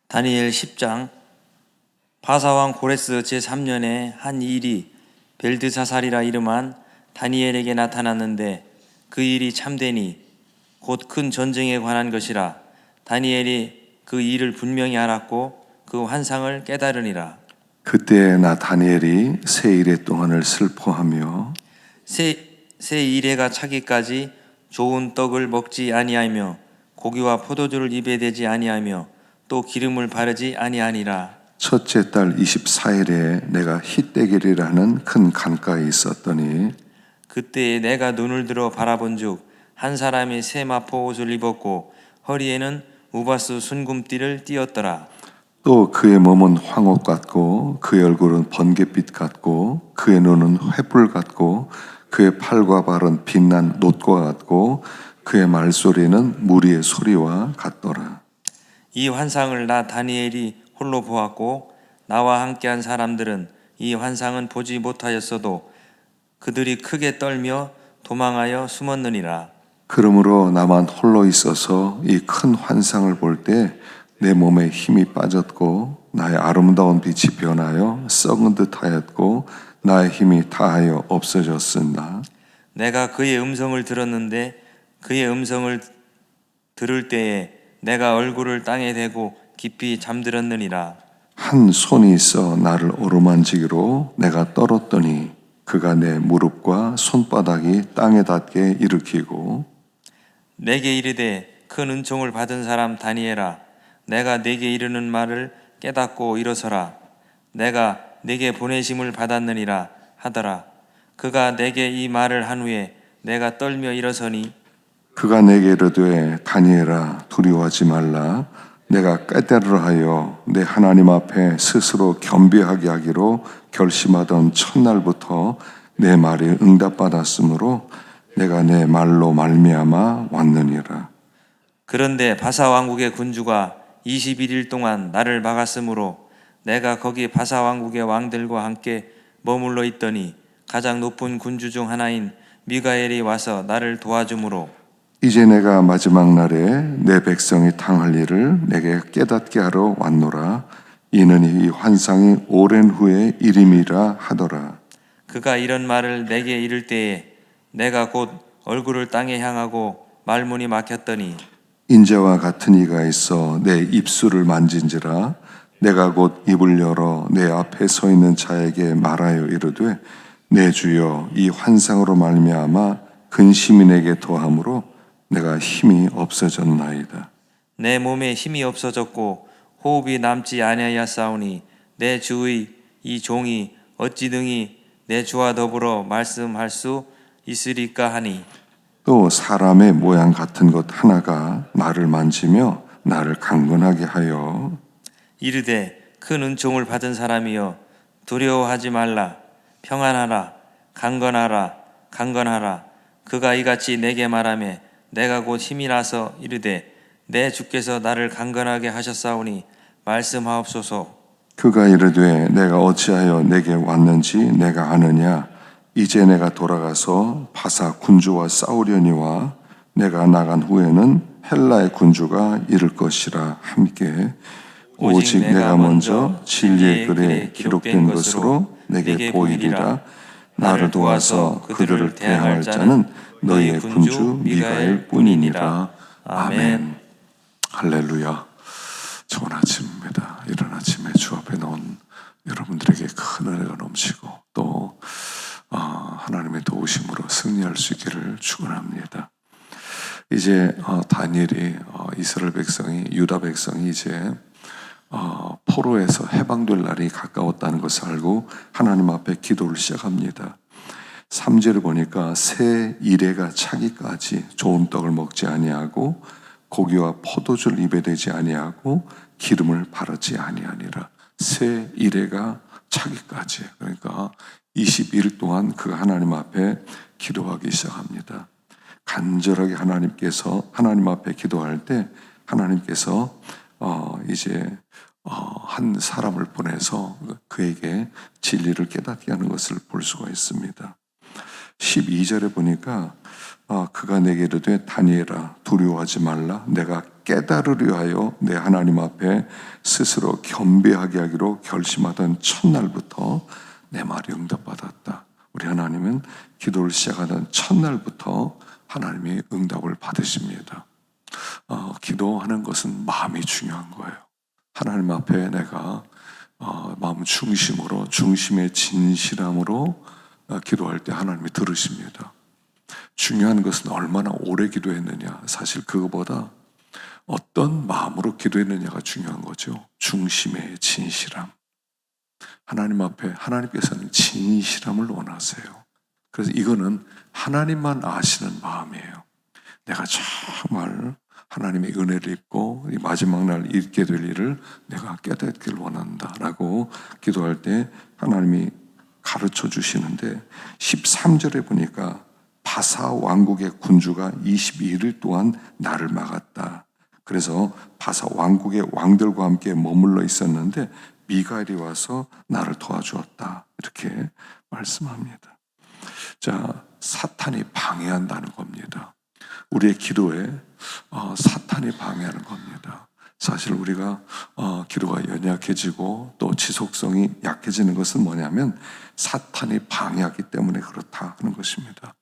다니엘 10장. 바사왕 고레스 제3년에 한 일이 벨드사살이라 이름한 다니엘에게 나타났는데 그 일이 참되니 곧 큰 전쟁에 관한 것이라. 다니엘이 그 일을 분명히 알았고 그 환상을 깨달으니라. 그때 나 다니엘이 세 이래 동안을 슬퍼하며 새 이래가 차기까지 좋은 떡을 먹지 아니하며 고기와 포도주를 입에 대지 아니하며 또 기름을 바르지 아니하니라. 첫째 달 24일에 내가 힛대길이라는 큰 강가에 있었더니 그때에 내가 눈을 들어 바라본즉 한 사람이 새 마포 옷을 입었고 허리에는 우바스 순금띠를 띠었더라. 또 그의 몸은 황옥 같고 그의 얼굴은 번갯빛 같고 그의 눈은 횃불 같고 그의 팔과 발은 빛난 놋과 같고 그의 말소리는 무리의 소리와 같더라. 이 환상을 나 다니엘이 홀로 보았고 나와 함께한 사람들은 이 환상은 보지 못하였어도 그들이 크게 떨며 도망하여 숨었느니라. 그러므로 나만 홀로 있어서 이 큰 환상을 볼 때 내 몸에 힘이 빠졌고 나의 아름다운 빛이 변하여 썩은 듯하였고 나의 힘이 다하여 없어졌습니다. 내가 그의 음성을 들었는데 그의 음성을 들을 때에 내가 얼굴을 땅에 대고 깊이 잠들었느니라. 한 손이 있어 나를 어루만지기로 내가 떨었더니 그가 내 무릎과 손바닥이 땅에 닿게 일으키고 내게 이르되 큰 은총을 받은 사람 다니엘아, 내가 내게 이르는 말을 깨닫고 일어서라. 내가 내게 보내심을 받았느니라 하더라. 그가 내게 이 말을 한 후에 내가 떨며 일어서니 그가 내게 이르되 다니엘아 두려워하지 말라. 내가 깨달으라 하여 내 하나님 앞에 스스로 겸비하게 하기로 결심하던 첫날부터 내 말이 응답받았으므로 내가 내 말로 말미암아 왔느니라. 그런데 바사 왕국의 군주가 21일 동안 나를 막았으므로 내가 거기 바사 왕국의 왕들과 함께 머물러 있더니 가장 높은 군주 중 하나인 미가엘이 와서 나를 도와주므로 이제 내가 마지막 날에 내 백성이 당할 일을 내게 깨닫게 하러 왔노라. 이는 이 환상이 오랜 후의 일임이라 하더라. 그가 이런 말을 내게 이를 때에 내가 곧 얼굴을 땅에 향하고 말문이 막혔더니 인자와 같은 이가 있어 내 입술을 만진지라. 내가 곧 입을 열어 내 앞에 서 있는 자에게 말하여 이르되 내 주여 이 환상으로 말미암아 근시민에게 더함으로 내가 힘이 없어졌나이다. 내 몸에 힘이 없어졌고 호흡이 남지 아니하였사오니 내 주의 이 종이 어찌 등이 내 주와 더불어 말씀할 수 있으리까 하니 또 사람의 모양 같은 것 하나가 나를 만지며 나를 강건하게 하여 이르되 큰 은총을 받은 사람이여 두려워하지 말라. 평안하라. 강건하라. 강건하라. 그가 이같이 내게 말하매 내가 곧 힘이 나서 이르되 내 주께서 나를 강건하게 하셨사오니 말씀하옵소서. 그가 이르되 내가 어찌하여 내게 왔는지 내가 아느냐. 이제 내가 돌아가서 바사 군주와 싸우려니와 내가 나간 후에는 헬라의 군주가 이를 것이라 함께 오직 내가 먼저 진리의 글에 기록된 것으로 내게 보이리라. 나를 도와서 그들을 대항할 자는 너희의 군주 미가엘 뿐이니라. 아멘. 할렐루야. 좋은 아침입니다. 이른 아침에 주 앞에 나온 여러분들에게 큰 은혜가 넘치고 또 하나님의 도우심으로 승리할 수 있기를 축원합니다. 이제 다니엘이 이스라엘 백성이 유다 백성이 이제 포로에서 해방될 날이 가까웠다는 것을 알고 하나님 앞에 기도를 시작합니다. 3절을 보니까 새 이래가 차기까지 좋은 떡을 먹지 아니하고 고기와 포도주를 입에 대지 아니하고 기름을 바르지 아니하니라. 새 이래가 차기까지, 그러니까 21일 동안 그가 하나님 앞에 기도하기 시작합니다. 간절하게 하나님 앞에 기도할 때 하나님께서 이제 한 사람을 보내서 그에게 진리를 깨닫게 하는 것을 볼 수가 있습니다. 12절에 보니까 그가 내게 이르되 다니엘아 두려워하지 말라. 내가 깨달으려 하여 내 하나님 앞에 스스로 겸비하게 하기로 결심하던 첫날부터 내 말이 응답받았다. 우리 하나님은 기도를 시작하던 첫날부터 하나님이 응답을 받으십니다. 기도하는 것은 마음이 중요한 거예요. 하나님 앞에 내가 마음 중심으로, 중심의 진실함으로 기도할 때 하나님이 들으십니다. 중요한 것은 얼마나 오래 기도했느냐, 사실 그거보다 어떤 마음으로 기도했느냐가 중요한 거죠. 중심의 진실함. 하나님 앞에 하나님께서는 진실함을 원하세요. 그래서 이거는 하나님만 아시는 마음이에요. 내가 정말 하나님의 은혜를 입고 이 마지막 날 있게 될 일을 내가 깨닫기를 원한다 라고 기도할 때 하나님이 가르쳐 주시는데 13절에 보니까 바사 왕국의 군주가 22일 동안 나를 막았다. 그래서 바사 왕국의 왕들과 함께 머물러 있었는데 미가엘이 와서 나를 도와주었다. 이렇게 말씀합니다. 자, 사탄이 방해한다는 겁니다. 우리의 기도에 사탄이 방해하는 겁니다. 사실 우리가 기도가 연약해지고 또 지속성이 약해지는 것은 뭐냐면 사탄이 방해하기 때문에 그렇다 하는 것입니다.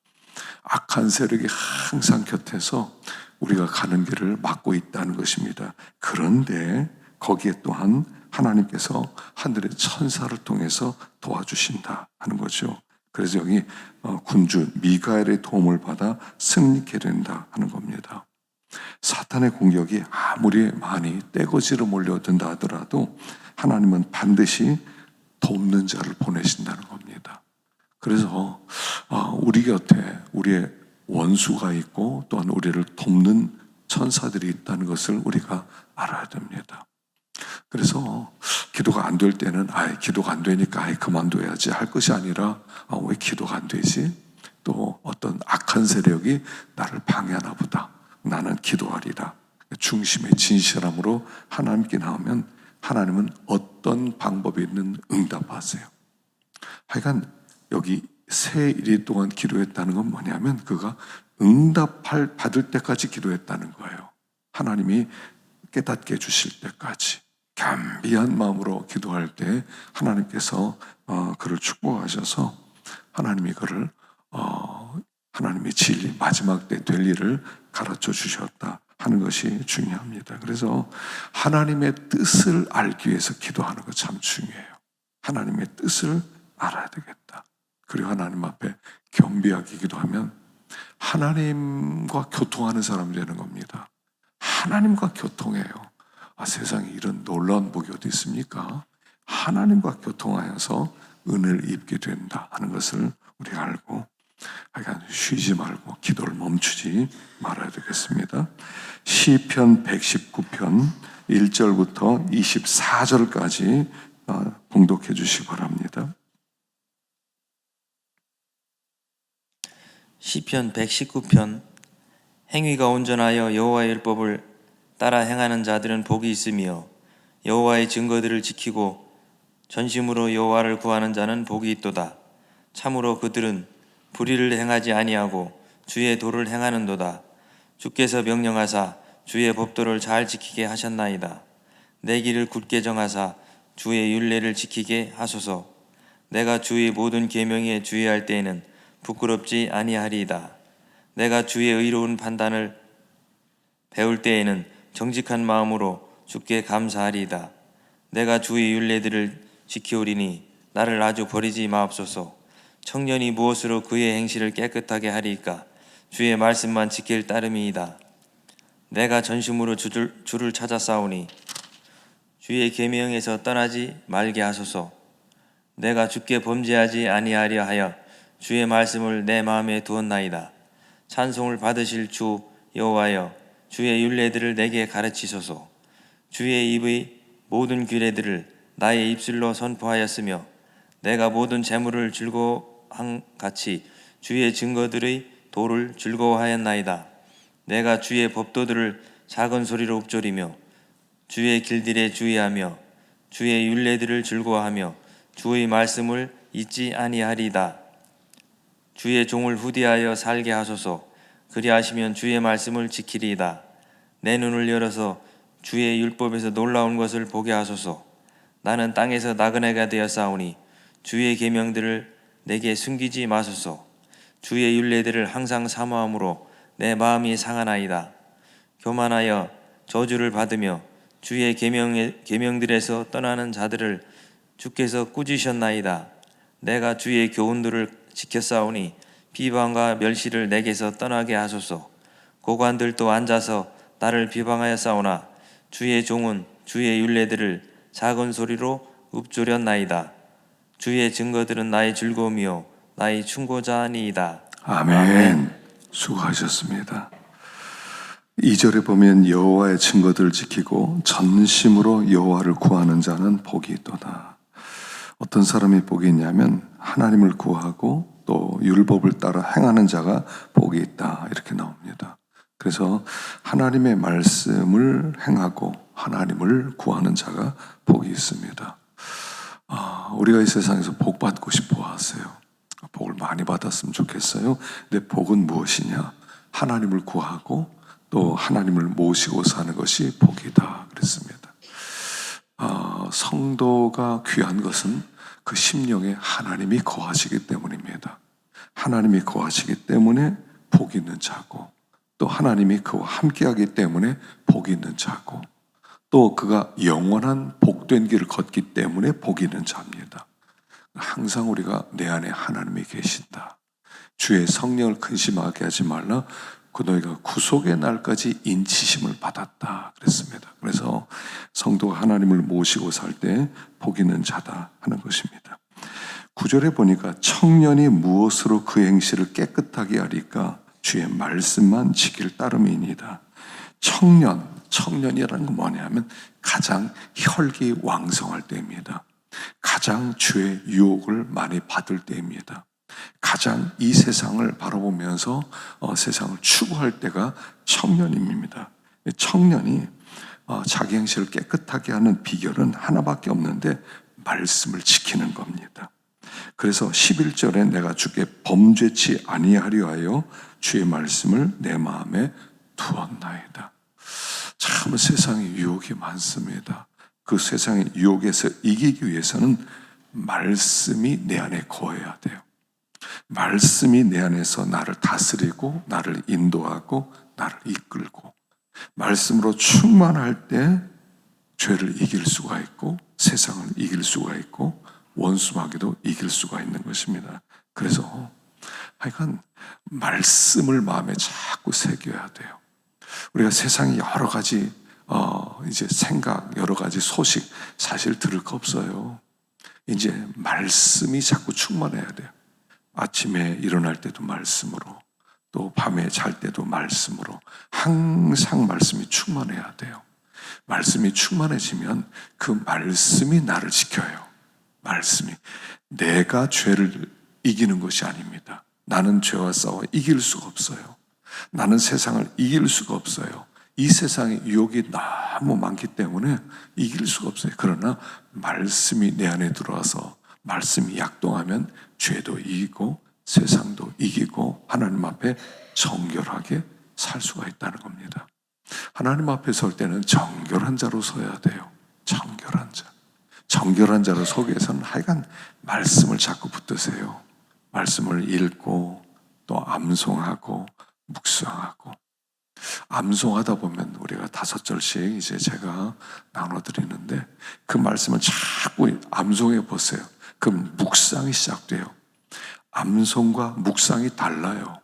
악한 세력이 항상 곁에서 우리가 가는 길을 막고 있다는 것입니다. 그런데 거기에 또한 하나님께서 하늘의 천사를 통해서 도와주신다 하는 거죠. 그래서 여기 군주 미가엘의 도움을 받아 승리케 된다 하는 겁니다. 사탄의 공격이 아무리 많이 떼거지로 몰려든다 하더라도 하나님은 반드시 돕는 자를 보내신다는 겁니다. 그래서 우리 곁에 우리의 원수가 있고 또한 우리를 돕는 천사들이 있다는 것을 우리가 알아야 됩니다. 그래서 기도가 안 될 때는 기도가 안 되니까 그만둬야지 할 것이 아니라 왜 기도가 안 되지? 또 어떤 악한 세력이 나를 방해하나 보다. 나는 기도하리라. 중심의 진실함으로 하나님께 나오면 하나님은 어떤 방법이 있는 응답하세요. 하여간 여기 세 일 동안 기도했다는 건 뭐냐면 그가 받을 때까지 기도했다는 거예요. 하나님이 깨닫게 해주실 때까지 겸비한 마음으로 기도할 때 하나님께서 그를 축복하셔서 하나님이 그를 하나님의 진리 마지막 때 될 일을 가르쳐 주셨다 하는 것이 중요합니다. 그래서 하나님의 뜻을 알기 위해서 기도하는 거 참 중요해요. 하나님의 뜻을 알아야 되겠다. 그리고 하나님 앞에 겸비하게 기도하면 하나님과 교통하는 사람이 되는 겁니다. 하나님과 교통해요. 세상에 이런 놀라운 복이 어디 있습니까? 하나님과 교통하여서 은혜를 입게 된다 하는 것을 우리가 알고 하여간 쉬지 말고 기도를 멈추지 말아야 되겠습니다. 시편 119편 1절부터 24절까지 봉독해 주시기 바랍니다. 시편 119편. 행위가 온전하여 여호와의 율법을 따라 행하는 자들은 복이 있으며 여호와의 증거들을 지키고 전심으로 여호와를 구하는 자는 복이 있도다. 참으로 그들은 불의를 행하지 아니하고 주의 도를 행하는도다. 주께서 명령하사 주의 법도를 잘 지키게 하셨나이다. 내 길을 굳게 정하사 주의 율례를 지키게 하소서. 내가 주의 모든 계명에 주의할 때에는 부끄럽지 아니하리이다. 내가 주의 의로운 판단을 배울 때에는 정직한 마음으로 주께 감사하리이다. 내가 주의 율례들을 지키오리니 나를 아주 버리지 마옵소서. 청년이 무엇으로 그의 행실을 깨끗하게 하리이까? 주의 말씀만 지킬 따름이이다. 내가 전심으로 주를 찾아 싸우니 주의 계명에서 떠나지 말게 하소서. 내가 주께 범죄하지 아니하려 하여 주의 말씀을 내 마음에 두었나이다. 찬송을 받으실 주 여호와여, 주의 율례들을 내게 가르치소서. 주의 입의 모든 규례들을 나의 입술로 선포하였으며 내가 모든 재물을 즐거워한 같이 주의 증거들의 도를 즐거워하였나이다. 내가 주의 법도들을 작은 소리로 읊조리며 주의 길들에 주의하며 주의 율례들을 즐거워하며 주의 말씀을 잊지 아니하리이다. 주의 종을 후대하여 살게 하소서. 그리하시면 주의 말씀을 지키리이다. 내 눈을 열어서 주의 율법에서 놀라운 것을 보게 하소서. 나는 땅에서 나그네가 되었사오니 주의 계명들을 내게 숨기지 마소서. 주의 율례들을 항상 사모함으로 내 마음이 상하나이다. 교만하여 저주를 받으며 주의 계명들에서 떠나는 자들을 주께서 꾸짖으셨나이다. 내가 주의 교훈들을 지켰사오니 비방과 멸시를 내게서 떠나게 하소서. 고관들도 앉아서 나를 비방하였사오나 주의 종은 주의 율례들을 작은 소리로 읊조렸나이다. 주의 증거들은 나의 즐거움이요 나의 충고자니이다. 아멘. 수고하셨습니다. 2절에 보면 여호와의 증거들을 지키고 전심으로 여호와를 구하는 자는 복이 있도다. 어떤 사람이 복이 있냐면 하나님을 구하고 또 율법을 따라 행하는 자가 복이 있다, 이렇게 나옵니다. 그래서 하나님의 말씀을 행하고 하나님을 구하는 자가 복이 있습니다. 우리가 이 세상에서 복 받고 싶어 하세요. 복을 많이 받았으면 좋겠어요. 근데 복은 무엇이냐? 하나님을 구하고 또 하나님을 모시고 사는 것이 복이다 그랬습니다. 성도가 귀한 것은 그 심령에 하나님이 거하시기 때문입니다. 하나님이 거하시기 때문에 복이 있는 자고, 또 하나님이 그와 함께하기 때문에 복이 있는 자고, 또 그가 영원한 복된 길을 걷기 때문에 복이 있는 자입니다. 항상 우리가 내 안에 하나님이 계신다. 주의 성령을 근심하게 하지 말라. 그 너희가 구속의 날까지 인치심을 받았다 그랬습니다. 그래서 성도가 하나님을 모시고 살 때 복 있는 자다 하는 것입니다. 9절에 보니까 청년이 무엇으로 그 행실을 깨끗하게 하리까? 주의 말씀만 지킬 따름이니이다. 청년이라는 건 뭐냐면 가장 혈기 왕성할 때입니다. 가장 주의 유혹을 많이 받을 때입니다. 가장 이 세상을 바라보면서 세상을 추구할 때가 청년임입니다. 청년이 자기 행실을 깨끗하게 하는 비결은 하나밖에 없는데 말씀을 지키는 겁니다. 그래서 11절에 내가 주께 범죄치 아니하려 하여 주의 말씀을 내 마음에 두었나이다. 참 세상에 유혹이 많습니다. 그 세상의 유혹에서 이기기 위해서는 말씀이 내 안에 거해야 돼요. 말씀이 내 안에서 나를 다스리고 나를 인도하고 나를 이끌고, 말씀으로 충만할 때 죄를 이길 수가 있고 세상을 이길 수가 있고 원수마귀도 이길 수가 있는 것입니다. 그래서 하여간 말씀을 마음에 자꾸 새겨야 돼요. 우리가 세상에 여러 가지 이제 생각, 여러 가지 소식 사실 들을 거 없어요. 이제 말씀이 자꾸 충만해야 돼요. 아침에 일어날 때도 말씀으로, 또 밤에 잘 때도 말씀으로, 항상 말씀이 충만해야 돼요. 말씀이 충만해지면 그 말씀이 나를 지켜요. 말씀이. 내가 죄를 이기는 것이 아닙니다. 나는 죄와 싸워 이길 수가 없어요. 나는 세상을 이길 수가 없어요. 이 세상에 유혹이 너무 많기 때문에 이길 수가 없어요. 그러나 말씀이 내 안에 들어와서 말씀이 약동하면 죄도 이기고 세상도 이기고 하나님 앞에 정결하게 살 수가 있다는 겁니다. 하나님 앞에 설 때는 정결한 자로 서야 돼요. 정결한 자. 정결한 자로 서기 위해서는 하여간 말씀을 자꾸 붙드세요. 말씀을 읽고 또 암송하고 묵상하고. 암송하다 보면 우리가 5절씩 이제 제가 나눠드리는데 그 말씀을 자꾸 암송해 보세요. 그럼 묵상이 시작돼요. 암송과 묵상이 달라요.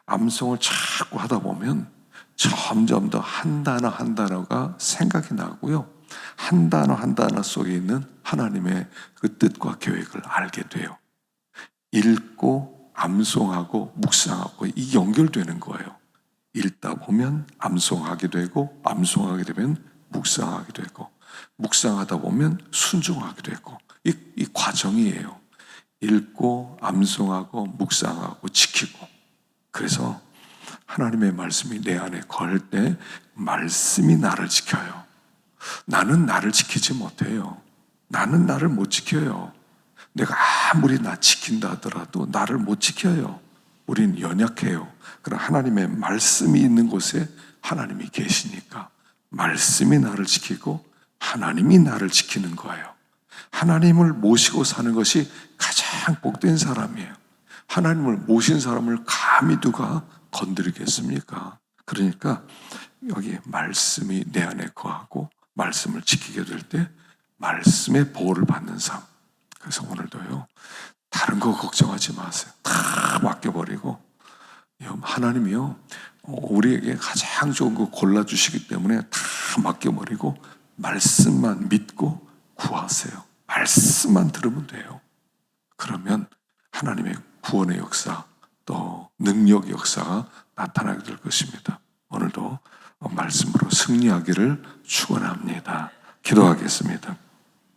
암송을 자꾸 하다 보면 점점 더 한 단어 한 단어가 생각이 나고요. 한 단어 한 단어 속에 있는 하나님의 그 뜻과 계획을 알게 돼요. 읽고 암송하고 묵상하고 이 연결되는 거예요. 읽다 보면 암송하게 되고 암송하게 되면 묵상하게 되고 묵상하다 보면 순종하게 되고 이 과정이에요. 읽고 암송하고 묵상하고 지키고. 그래서 하나님의 말씀이 내 안에 거할 때 말씀이 나를 지켜요. 나는 나를 지키지 못해요. 나는 나를 못 지켜요. 내가 아무리 나 지킨다 하더라도 나를 못 지켜요. 우린 연약해요. 그러나 하나님의 말씀이 있는 곳에 하나님이 계시니까 말씀이 나를 지키고 하나님이 나를 지키는 거예요. 하나님을 모시고 사는 것이 가장 복된 사람이에요. 하나님을 모신 사람을 감히 누가 건드리겠습니까? 그러니까 여기 말씀이 내 안에 거하고 말씀을 지키게 될 때 말씀의 보호를 받는 삶. 그래서 오늘도요, 다른 거 걱정하지 마세요. 다 맡겨버리고 하나님이요, 우리에게 가장 좋은 거 골라주시기 때문에 다 맡겨버리고 말씀만 믿고 구하세요. 말씀만 들으면 돼요. 그러면 하나님의 구원의 역사, 또 능력의 역사가 나타나게 될 것입니다. 오늘도 말씀으로 승리하기를 축원합니다. 기도하겠습니다.